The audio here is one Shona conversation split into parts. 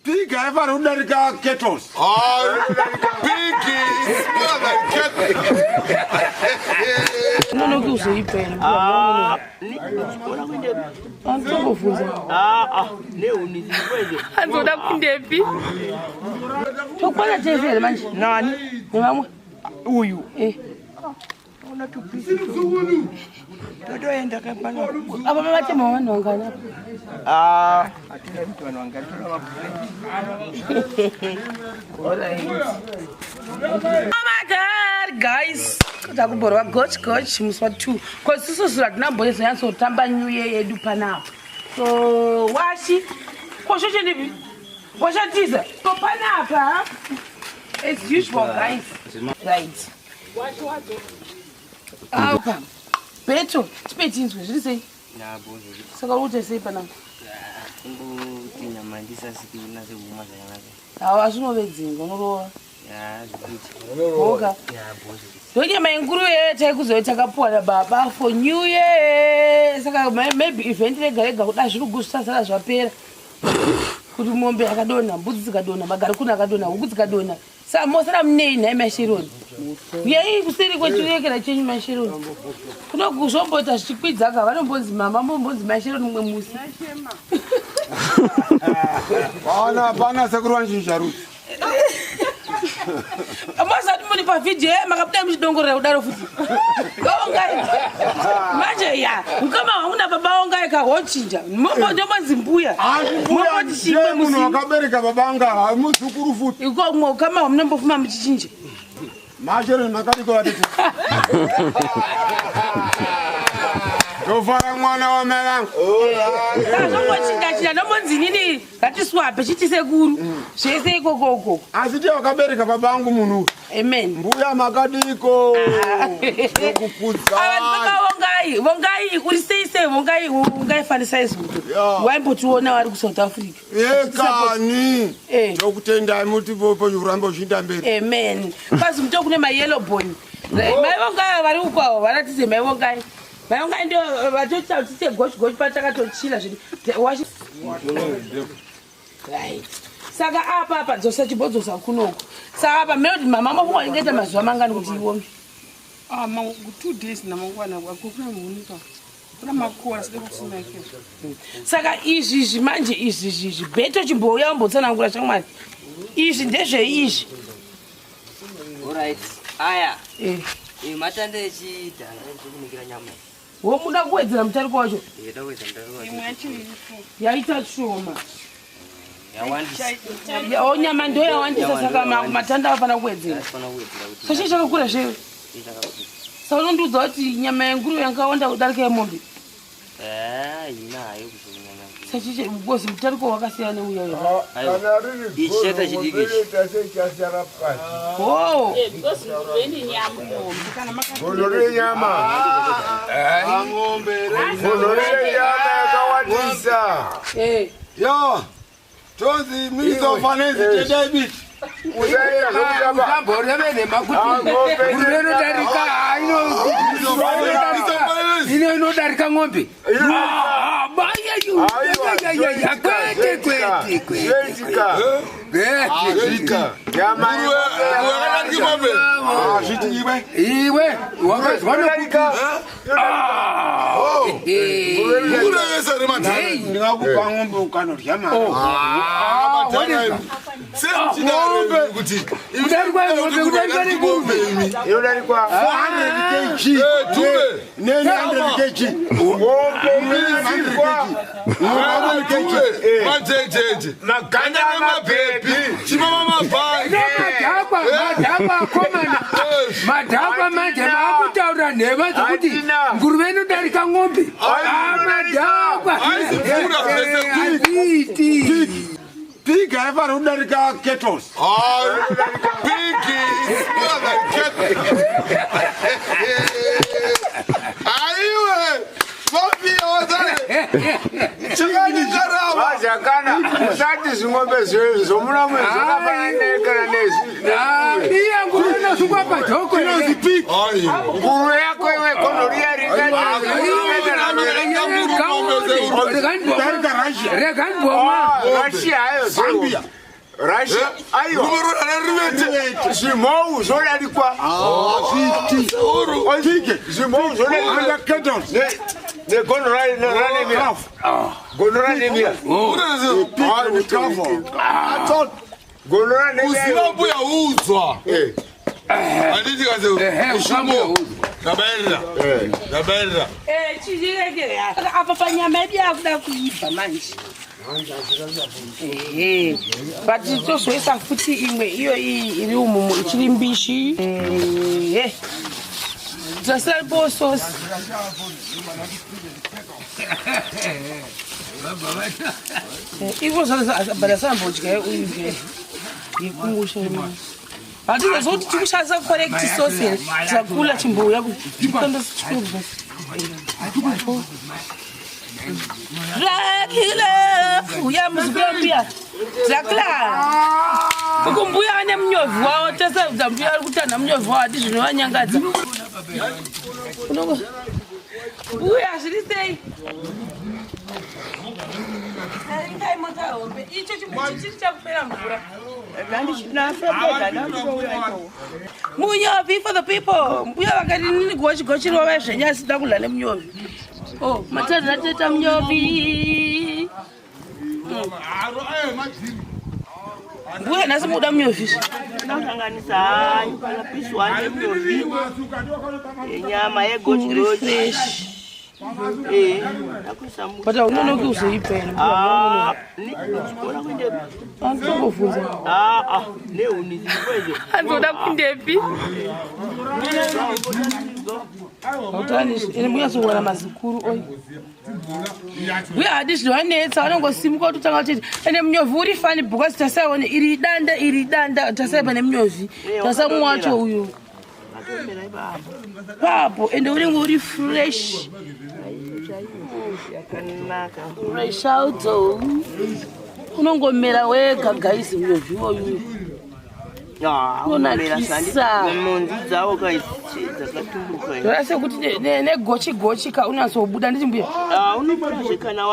Pig haifani kudarika kettles. Pig is more than kettles. No, kuzoipela. Antokufunza. Leo nizikwele. Anzoda kundepi? Tokwana tezele manje. Nani? Nemamwe. Uyu. Ona tupisi. Todo enda kapana. Aba babathi mwana wangana. Atuna mtu anawangana. Oh my god, guys. Takubora Gotchi muswa 2. Cause siso sura boys yanso tamba new year yedu panapa. So Washy. Koshoshe ndivi. Washatiza. So panapa. It's usual, guys. Right. What? Apa. Petro, speti into. Did you say? Na bozo. Saka ute say panapa. Ngo tinyamandisa sikina sekuma zayanaze. Awasuno bedzingo norowa. Ya, zvikuti. Oka. Ya bozo. Donye mainguru yete kuzoitakapuwa baba for new year. Saka maybe event lega kuda zviri kugusa saka zvapera. Kuti mombe akadona, mbudzi dzikadona, magarikuni akadona, huku dzikadona. Saka mosara munei naye MaiDharon. Yei kusiri kwechirekera chenyu MaiDharon. Kuno kuzombota zvichikwidza aka vanombonzi mama mombonzi MaiDharon mumwe musi. Pana sekuru wanchinja ruti. Amazati muni pa video makabuda mchidongorera kudaro futi. Ongai. Manje ya, ukama hauna baba ongai ka hochinja. Mombo ndomanzi mbuya. Mombo tishimwe musi. Munhu wakabereka babanga hamuzukuru futi. Iko mwo kama hamnombofuma mchichinje. MaiDharon makadiko watete. Tofara mwana wa melangu. Chinga ndombonzi nini ngatiswape chitisekuru. Zvese ikokoko. Asi ndiye wakabereka babangu munhu. Amen. Mbuya makadiko. Kukudza. Vongai ulisise vongai fanisa izvuto. Waimbotiona wari ku South Africa. Kani. Ndokutendai muti popo urambo zvinda mberi. Amen. Kwazi mutoko kune mayellow bone. Maivongai vari ukwawo varatidze maivongai. Vaongai ndio vatotsa kuti gochi patakatochila zviri. Washi. Right. Saka apa dzosa chibodzosa kunoko. Saka apa melody mama mafungwa ingeta mazuva mangani kuti iwome. 2 days namangwana akukuna munika. Kuna makora side kusina yake. Saka izvi manje izvi beto chimboya mbotsanangura chamwari. Izvi ndezve izvi. Alright. Aya. Matande chita ndikunikira nyama. Wo muda kuwedzera mutariko wacho. Ndawedza mutariko wacho. Imwe yacho Yaita shoma. Yawandisa. Ya nyama ndo yawandisa saka matanda afana kuwedzera. Afana kuwedzera kuti. Sashe chakakura zvewe. Ichakakura. Saka unondudza kuti nyama yenguru yakawanda kudarika yemombe. Inayo kunyama. Sachiche bosi mutariko wakasiyana neuya. Kana riri Icheka chidiki. chasara pasi. Oh. because weni nyama kana makati. Ngondore nyama. Ngombe. Ngondore nyama yakawandisa. Yo. Tonzi misofanezi tedebit. Uzaira kama Kambora bene makuti. Ngureno darika ino darika ngombe. Baya yu. Ya kwete. Nyama ngombe. Shitiwe. Iwe wanodarika. Ngura yesa remata. Ndingakupa ngombe ukanorya mama. Ngombe kuti. Udarikwa ngombe. Udarikwa 400 kg. 900 kg. Ngombe udarikwa 400 kg. Majejeje. Maganda mabebi. Chimama mabhangi. Madhakwa komana. Madhakwa manje makutaura nhema dzokuti nguruve inodarika ngombe. Madhakwa. Pig haifani kudarika kettles. Pig is more than kettles. Aiwe. Bobi ozale. Chikani karama. Azakana, usati zingombe zomuna mwezi zakafanana nezi. Iya nguruna sukwapa joko Inozipiki. Nguru yako iwe konoria ringa. Russia ayo Zambia. Russia ayo. Zimou zolalikuwa. Zimou zolalikuwa. Ne gonorrhea ne ranemia. Gonorrhea nemia. Gonorrhea nemia. Usibabu ya uzwa. Anditi kaze ushimo. Naberra. Chijireke. Apa panyama dia kuda kuiba manje. But tozoisa futhi imwe iyo iri umumu ichiri mbishi. Drascilla sauce. Ivo sasa barasa mbojike uyive. Yikumusha manje. But zothi tikushaza correct sauce zakula chimbuya kutondo sichukuru. Drascilla uya muzibia Drascilla ukumbuya ane mnyovu wao tasa zambuya kutana mnyovu wao ndizvino wanyangadza unongo uya zvirisei ngai mota hombe icho chimuchiri chakupera mvura Munya for the people mbuya vakati nini Gotchi rova zvenyasi takula nemnyovu. Oh, matata tata mnyovi. Mbuya nasi muda mnyovi. Nakusanganisa pana piece one mnyovi. Nyama ye Gotchi. Nakusamu. But unonoki uzoipena. Ona kwende. Antokufunza. Ne unizikwezo. Antoda kundepi? Utani ine mbuya songwana mazikuru oyi. Mbuya hadishi wanetsa wanongosimuka kutanga kuti ene mnyovi uri fani because tasaone iri danda tasaiba nemnyovi. Tasamu wacho uyu. Papo ende uri fresh. Fresh out. Unongomera wega guys mnyovi oyu. Unakisa mundi dzawo kaitsidza katumbuka. Ndorase kuti ne Gotchi ka unasobuda nditi mbuya. Unopashikana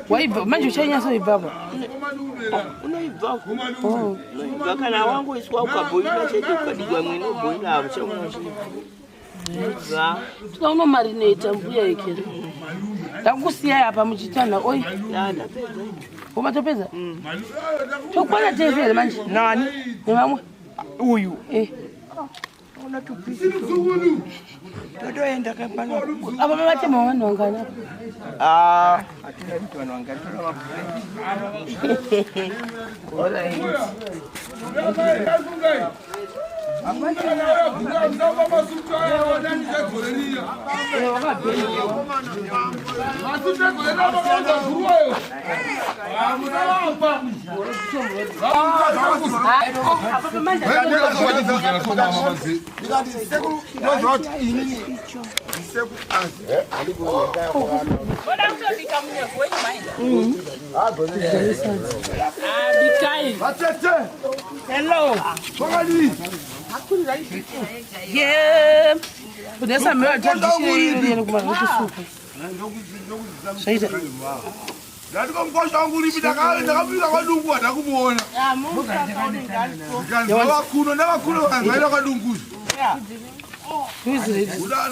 Waibva manje uchanyasa ibaba. Unoibva. Unoibva kana wangu iswa ukaboila chete ukadigwa mwene boila abucha unoshika. Tuna uno marinate mbuya yekera. Ndakusiya apa muchitana oyi. Ndapedza. Umatopedza? Tokwana TV manje. Nani? Nemamwe. Uyu. Una tupisi. Todoenda kapana. Apa mamatema wanu wangana. Atina mtu wanaangalia tuna mafuta. Hello. Yeah. But there's some more tradition kusuku. Shaita. Ndatuka mkosha wangu lipita kale ndakapita kwa dungu atakumuona. Ndakakuno kangaila kwa dunguzi.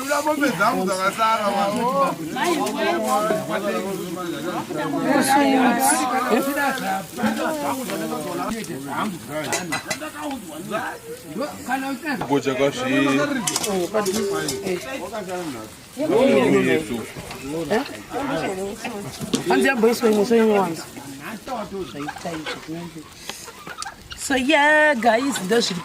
Ula bombe zangu zakasaka wa. Gocha kashi. So yeah, guys, that's it.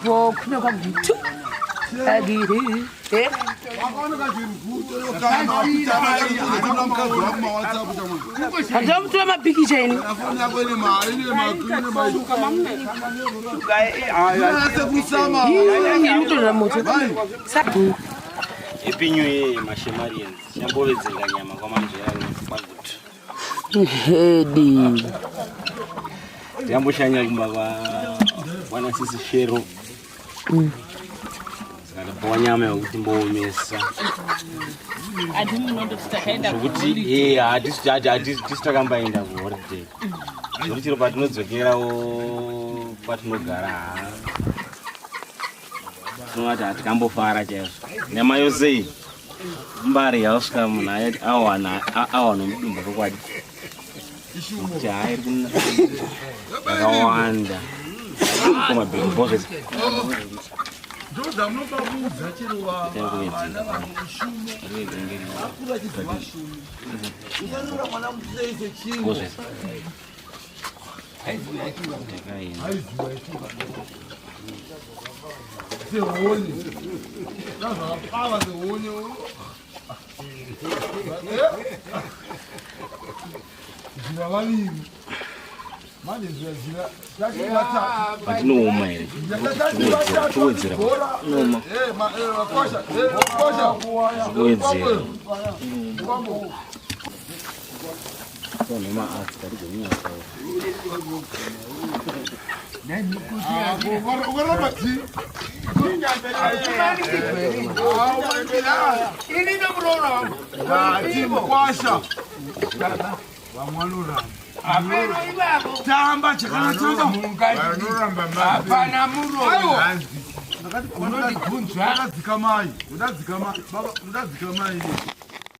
Epinyo ye mashemarians. Nyambole zenga nyama kwa manje yao. Hedi. Jambo shanya kumba wana sisi shero. Sala bonyama ukuthi mbomisa. Adi munondo titakaenda kuti atistakamba enda ku holiday. Kuti chiro patinodzokera patinogara. Tinoti atikambofara chaizvo. Nyama yose mbari yausvika munhu ayati awana mudumbu rokwadi. Kuti hayi kuna yakawanda. Koma big bosses. Ndoda munobabuza chero wa Patinooma here. Towedzera. Noma. Towedzera. Noma ati tari kunya sawa. Nani kuti ukarabati. Ini ndamurona. Ati kwasha. Wamwalura. Apeno ibako tamba chakana tamba mungazi apana muro unodi kunzwa unadzika mai baba unadzika mai